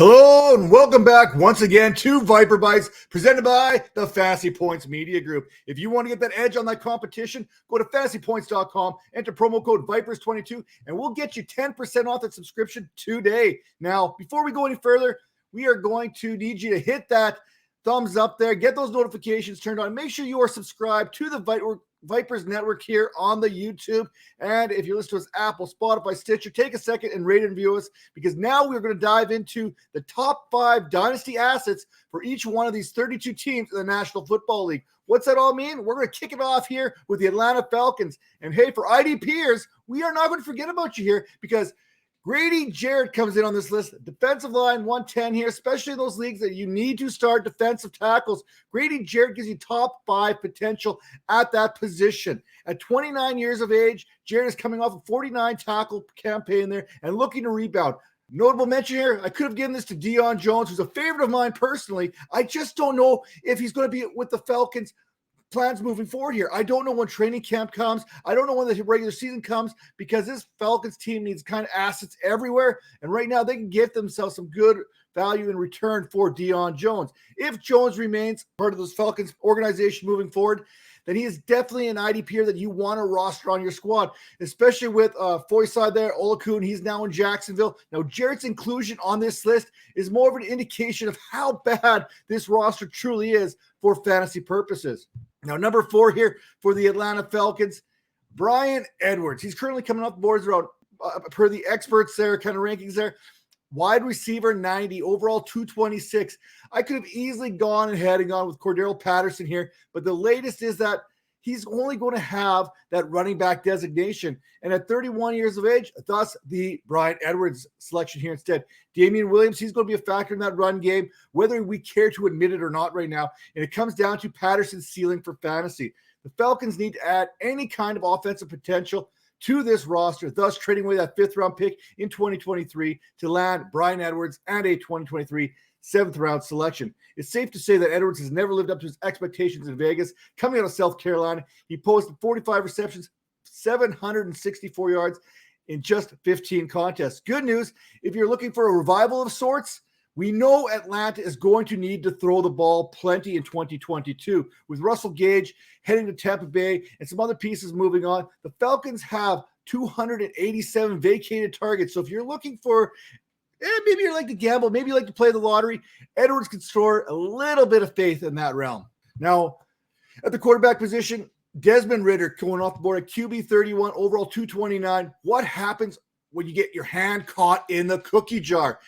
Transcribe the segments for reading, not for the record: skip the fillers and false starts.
Hello and welcome back once again to Viper Bites, presented by the Fantasy Points Media Group. If you want to get that edge on that competition, go to fantasypoints.com, enter promo code VIPERS22, and we'll get you 10% off that subscription today. Now, before we go any further, we are going to need you to hit that thumbs up there, get those notifications turned on. Make sure you are subscribed to the Vipers Network here on the YouTube. And if you listen to us Apple, Spotify, Stitcher, take a second and rate and review us, because now we're going to dive into the top 5 dynasty assets for each one of these 32 teams in the National Football League. What's that all mean? We're going to kick it off here with the Atlanta Falcons. And hey, for IDPers, we are not going to forget about you here, because Grady Jarrett comes in on this list. Defensive line 110 here, especially in those leagues that you need to start defensive tackles. Grady Jarrett gives you top 5 potential at that position. At 29 years of age, Jarrett is coming off a 49 tackle campaign there and looking to rebound. Notable mention here, I could have given this to Deion Jones, who's a favorite of mine personally. I just don't know if he's going to be with the Falcons plans moving forward here. I don't know when training camp comes. I don't know when the regular season comes, because this Falcons team needs kind of assets everywhere. And right now they can get themselves some good value in return for Deion Jones. If Jones remains part of this Falcons organization moving forward, then he is definitely an IDPer that you want to roster on your squad, especially with Foyside there, Olakun. He's now in Jacksonville. Now, Jarrett's inclusion on this list is more of an indication of how bad this roster truly is for fantasy purposes. Now, number 4 here for the Atlanta Falcons, Bryan Edwards. He's currently coming off the boards around, per the experts there, kind of rankings there, wide receiver 90, overall 226. I could have easily gone ahead and gone with Cordero Patterson here, but the latest is that he's only going to have that running back designation. And at 31 years of age, thus the Bryan Edwards selection here instead. Damian Williams, he's going to be a factor in that run game, whether we care to admit it or not right now. And it comes down to Patterson's ceiling for fantasy. The Falcons need to add any kind of offensive potential to this roster, thus trading away that 5th-round pick in 2023 to land Bryan Edwards and a 2023 7th-round selection. It's safe to say that Edwards has never lived up to his expectations in Vegas. Coming out of South Carolina, he posted 45 receptions, 764 yards in just 15 contests. Good news, if you're looking for a revival of sorts, we know Atlanta is going to need to throw the ball plenty in 2022. With Russell Gage heading to Tampa Bay and some other pieces moving on, the Falcons have 287 vacated targets. So if you're looking for maybe you like to gamble, maybe you like to play the lottery, Edwards can store a little bit of faith in that realm. Now, at the quarterback position, Desmond Ritter going off the board at QB 31, overall 229. What happens when you get your hand caught in the cookie jar?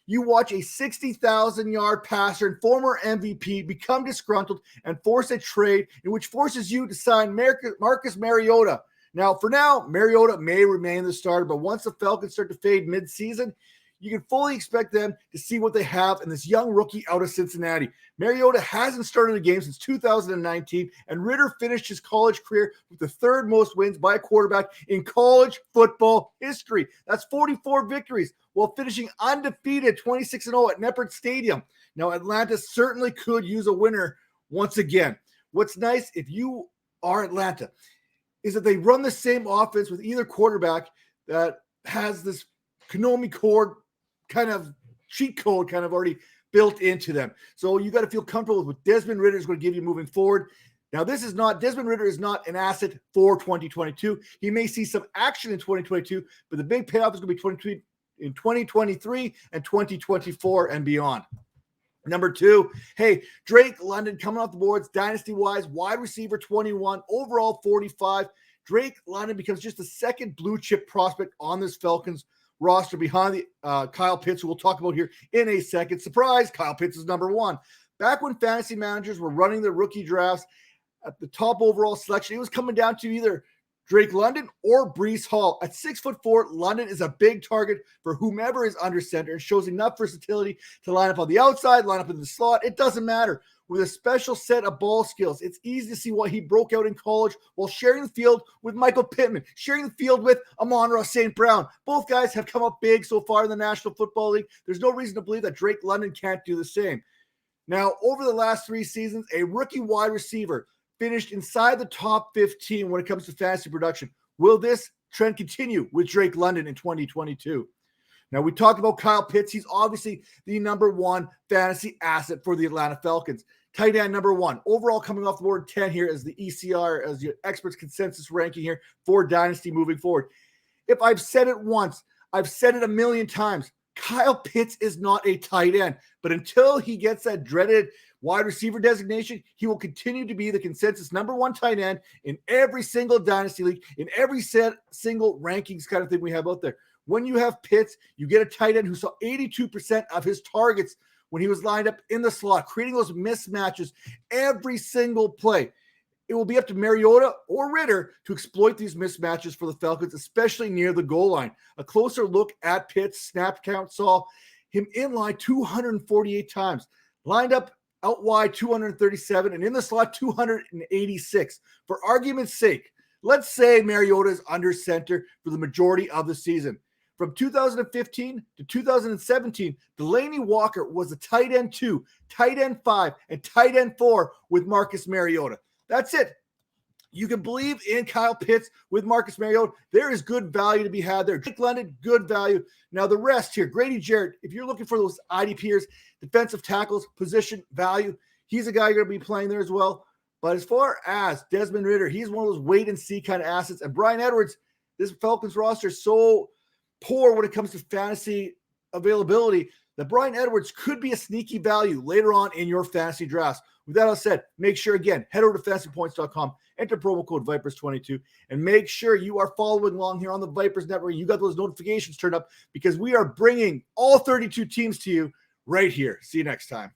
You watch a 60,000-yard passer and former MVP become disgruntled and force a trade in which forces you to sign Marcus Mariota. Now, for now, Mariota may remain the starter, but once the Falcons start to fade mid-season, you can fully expect them to see what they have in this young rookie out of Cincinnati. Mariota hasn't started a game since 2019, and Ritter finished his college career with the 3rd most wins by a quarterback in college football history. That's 44 victories, while finishing undefeated 26-0 at Knepper Stadium. Now, Atlanta certainly could use a winner once again. What's nice, if you are Atlanta, is that they run the same offense with either quarterback that has this Konami code kind of cheat code kind of already built into them. So you got to feel comfortable with what Desmond Ritter is going to give you moving forward. Now, Desmond Ritter is not an asset for 2022. He may see some action in 2022, but the big payoff is going to be in 2023 and 2024 and beyond. Number 2, hey, Drake London coming off the boards, dynasty-wise, wide receiver 21, overall 45. Drake London becomes just the 2nd blue-chip prospect on this Falcons roster behind the Kyle Pitts, who we'll talk about here in a second. Surprise, Kyle Pitts is number 1. Back when fantasy managers were running their rookie drafts at the top overall selection, it was coming down to either Drake London or Breece Hall. At 6'4", London is a big target for whomever is under center and shows enough versatility to line up on the outside, line up in the slot. It doesn't matter. With a special set of ball skills, it's easy to see why he broke out in college while sharing the field with Michael Pittman, sharing the field with Amon-Ra St. Brown. Both guys have come up big so far in the National Football League. There's no reason to believe that Drake London can't do the same. Now, over the last 3 seasons, a rookie wide receiver finished inside the top 15 when it comes to fantasy production. Will this trend continue with Drake London in 2022? Now, we talked about Kyle Pitts. He's obviously the number one fantasy asset for the Atlanta Falcons. Tight end number one. Overall, coming off the board 10 here as the ECR, as the experts' consensus ranking here for Dynasty moving forward. If I've said it once, I've said it a million times. Kyle Pitts is not a tight end, but until he gets that dreaded wide receiver designation, he will continue to be the consensus number one tight end in every single Dynasty league, in every single rankings kind of thing we have out there. When you have Pitts, you get a tight end who saw 82% of his targets when he was lined up in the slot, creating those mismatches every single play. It will be up to Mariota or Ritter to exploit these mismatches for the Falcons, especially near the goal line. A closer look at Pitts' snap count saw him in line 248 times, lined up out wide 237, and in the slot 286. For argument's sake, let's say Mariota is under center for the majority of the season. From 2015 to 2017, Delaney Walker was a tight end 2, tight end 5, and tight end 4 with Marcus Mariota. That's it. You can believe in Kyle Pitts with Marcus Mariota. There is good value to be had there. Jake London, good value. Now the rest here, Grady Jarrett, if you're looking for those IDPers, defensive tackles, position value, he's a guy you're going to be playing there as well. But as far as Desmond Ritter, he's one of those wait-and-see kind of assets. And Bryan Edwards, this Falcons roster is so poor when it comes to fantasy availability that Bryan Edwards could be a sneaky value later on in your fantasy drafts. With that all said, make sure, again, head over to fantasypoints.com, enter promo code Vipers22, and make sure you are following along here on the Vipers Network. You got those notifications turned up because we are bringing all 32 teams to you right here. See you next time.